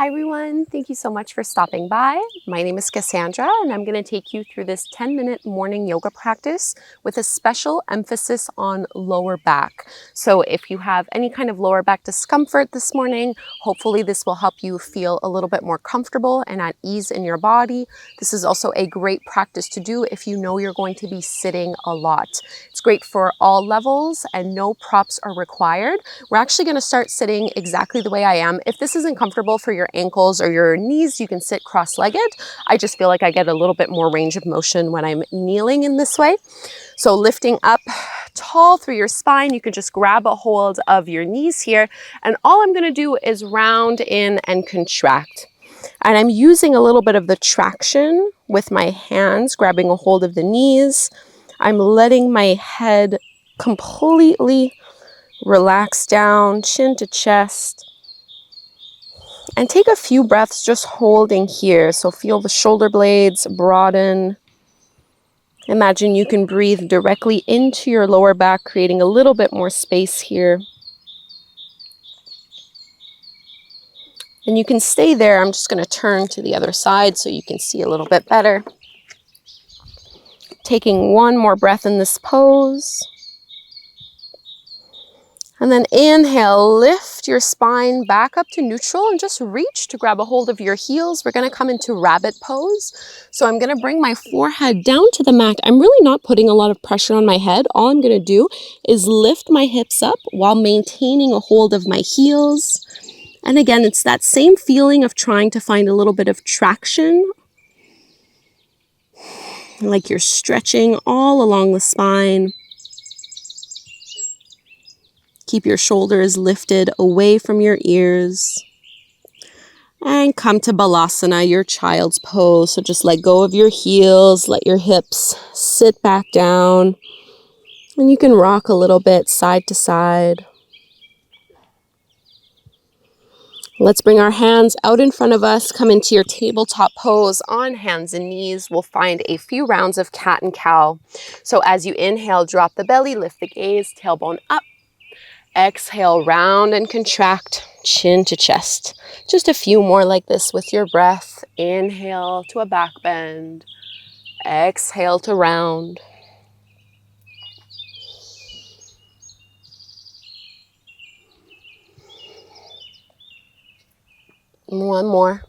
Hi everyone, thank you so much for stopping by. My name is Kassandra and I'm going to take you through this 10-minute morning yoga practice with a special emphasis on lower back. So if you have any kind of lower back discomfort this morning, hopefully this will help you feel a little bit more comfortable and at ease in your body. This is also a great practice to do if you know you're going to be sitting a lot. It's great for all levels and no props are required. We're actually going to start sitting exactly the way I am. If this isn't comfortable for your ankles or your knees, you can sit cross-legged. I just feel like I get a little bit more range of motion when I'm kneeling in this way. So lifting up tall through your spine, you can just grab a hold of your knees here. And all I'm going to do is round in and contract. And I'm using a little bit of the traction with my hands, grabbing a hold of the knees. I'm letting my head completely relax down, chin to chest. And take a few breaths just holding here. So feel the shoulder blades broaden. Imagine you can breathe directly into your lower back, creating a little bit more space here. And you can stay there. I'm just going to turn to the other side so you can see a little bit better. Taking one more breath in this pose. And then inhale, lift your spine back up to neutral and just reach to grab a hold of your heels. We're going to come into rabbit pose. So I'm going to bring my forehead down to the mat. I'm really not putting a lot of pressure on my head. All I'm going to do is lift my hips up while maintaining a hold of my heels. And again, it's that same feeling of trying to find a little bit of traction, like you're stretching all along the spine. Keep your shoulders lifted away from your ears. And come to Balasana, your child's pose. So just let go of your heels, let your hips sit back down. And you can rock a little bit side to side. Let's bring our hands out in front of us. Come into your tabletop pose on hands and knees. We'll find a few rounds of cat and cow. So as you inhale, drop the belly, lift the gaze, tailbone up. Exhale, round and contract, chin to chest. Just a few more like this with your breath. Inhale to a back bend. Exhale to round. One more.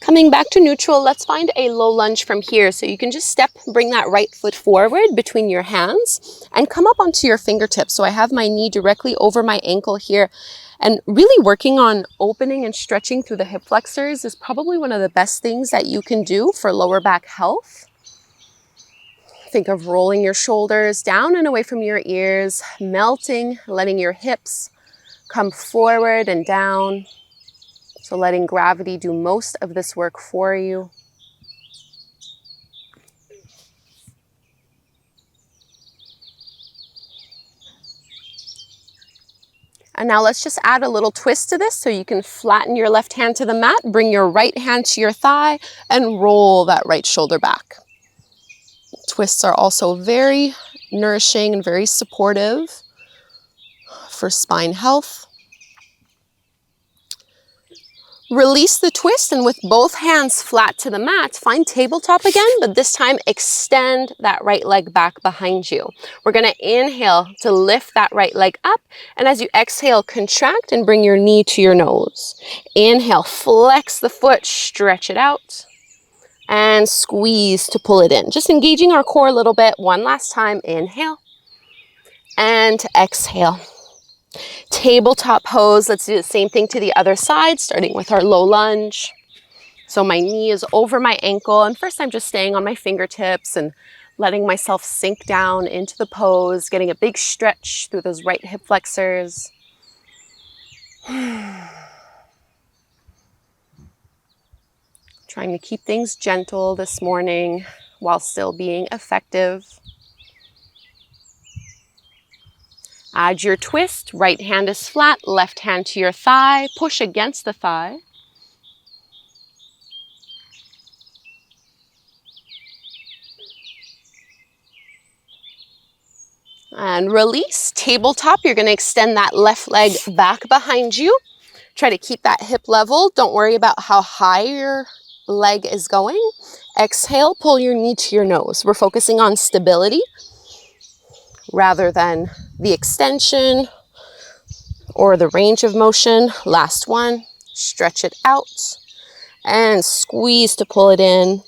Coming back to neutral, let's find a low lunge from here. So you can just step, bring that right foot forward between your hands and come up onto your fingertips. So I have my knee directly over my ankle here. And really working on opening and stretching through the hip flexors is probably one of the best things that you can do for lower back health. Think of rolling your shoulders down and away from your ears, melting, letting your hips come forward and down. So letting gravity do most of this work for you. And now let's just add a little twist to this so you can flatten your left hand to the mat, bring your right hand to your thigh, and roll that right shoulder back. Twists are also very nourishing and very supportive for spine health. Release the twist and with both hands flat to the mat, find tabletop again, but this time extend that right leg back behind you. We're going to inhale to lift that right leg up, and as you exhale, contract and bring your knee to your nose. Inhale, flex the foot, stretch it out, and squeeze to pull it in. Just engaging our core a little bit. One last time, inhale, and exhale. Tabletop pose. Let's do the same thing to the other side, starting with our low lunge. So my knee is over my ankle, and first I'm just staying on my fingertips and letting myself sink down into the pose, getting a big stretch through those right hip flexors. Trying to keep things gentle this morning while still being effective. Add your twist. Right hand is flat, left hand to your thigh. Push against the thigh. And release, tabletop. You're gonna extend that left leg back behind you. Try to keep that hip level. Don't worry about how high your leg is going. Exhale, pull your knee to your nose. We're focusing on stability rather than the extension or the range of motion. Last one, stretch it out and squeeze to pull it in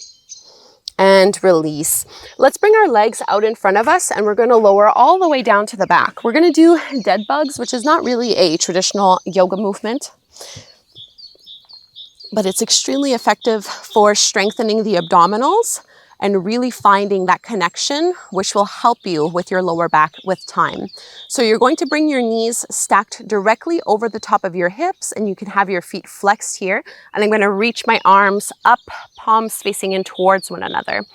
and release. Let's bring our legs out in front of us and we're going to lower all the way down to the back. We're going to do dead bugs, which is not really a traditional yoga movement, but it's extremely effective for strengthening the abdominals and really finding that connection, which will help you with your lower back with time. So you're going to bring your knees stacked directly over the top of your hips, and you can have your feet flexed here. And I'm going to reach my arms up, palms facing in towards one another.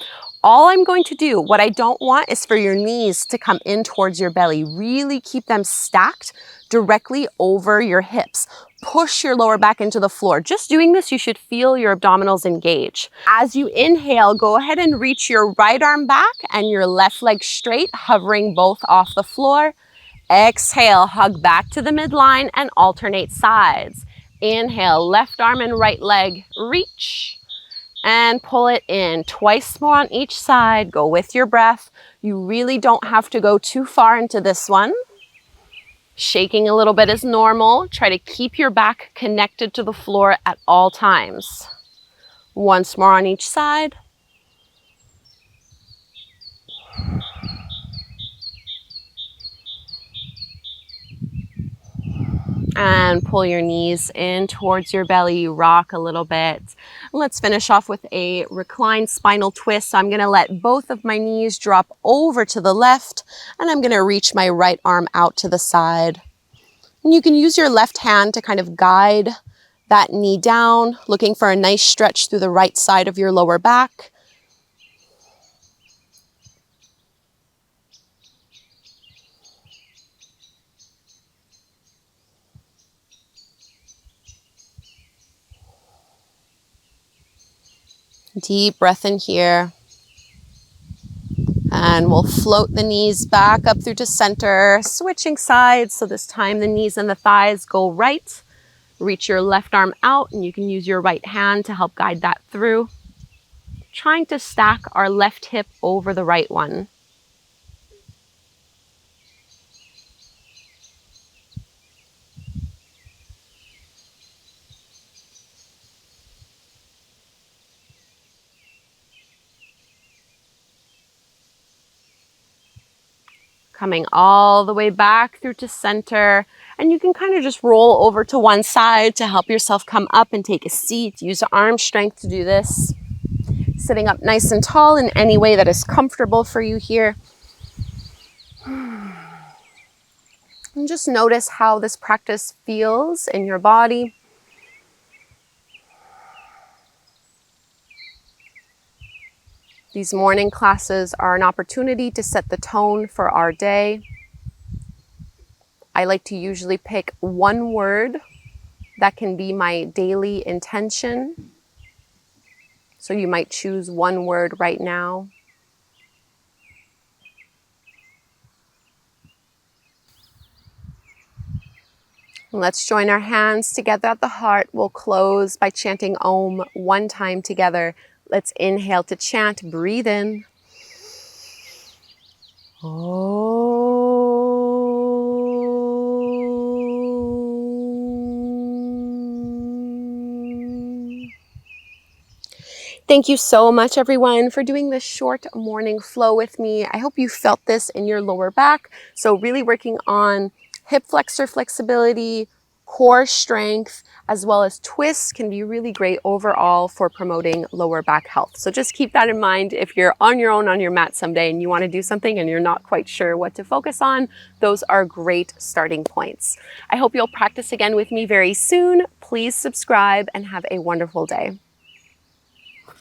All I'm going to do, what I don't want is for your knees to come in towards your belly. Really keep them stacked directly over your hips. Push your lower back into the floor. Just doing this, you should feel your abdominals engage. As you inhale, go ahead and reach your right arm back and your left leg straight, hovering both off the floor. Exhale, hug back to the midline and alternate sides. Inhale, left arm and right leg, reach. And pull it in. Twice more on each side. Go with your breath. You really don't have to go too far into this one. Shaking a little bit is normal. Try to keep your back connected to the floor at all times. Once more on each side. And pull your knees in towards your belly, rock a little bit. Let's finish off with a reclined spinal twist. So I'm gonna let both of my knees drop over to the left, and I'm gonna reach my right arm out to the side. And you can use your left hand to kind of guide that knee down, looking for a nice stretch through the right side of your lower back. Deep breath in here. And we'll float the knees back up through to center, switching sides. So this time the knees and the thighs go right. Reach your left arm out and you can use your right hand to help guide that through. Trying to stack our left hip over the right one. Coming all the way back through to center. And you can kind of just roll over to one side to help yourself come up and take a seat. Use arm strength to do this. Sitting up nice and tall in any way that is comfortable for you here. And just notice how this practice feels in your body. These morning classes are an opportunity to set the tone for our day. I like to usually pick one word that can be my daily intention. So you might choose one word right now. Let's join our hands together at the heart. We'll close by chanting Om one time together. Let's inhale to chant. Breathe in. Om. Thank you so much, everyone, for doing this short morning flow with me. I hope you felt this in your lower back. So really working on hip flexor flexibility, core strength, as well as twists can be really great overall for promoting lower back health. So just keep that in mind if you're on your own on your mat someday and you want to do something and you're not quite sure what to focus on. Those are great starting points. I hope you'll practice again with me very soon. Please subscribe and have a wonderful day.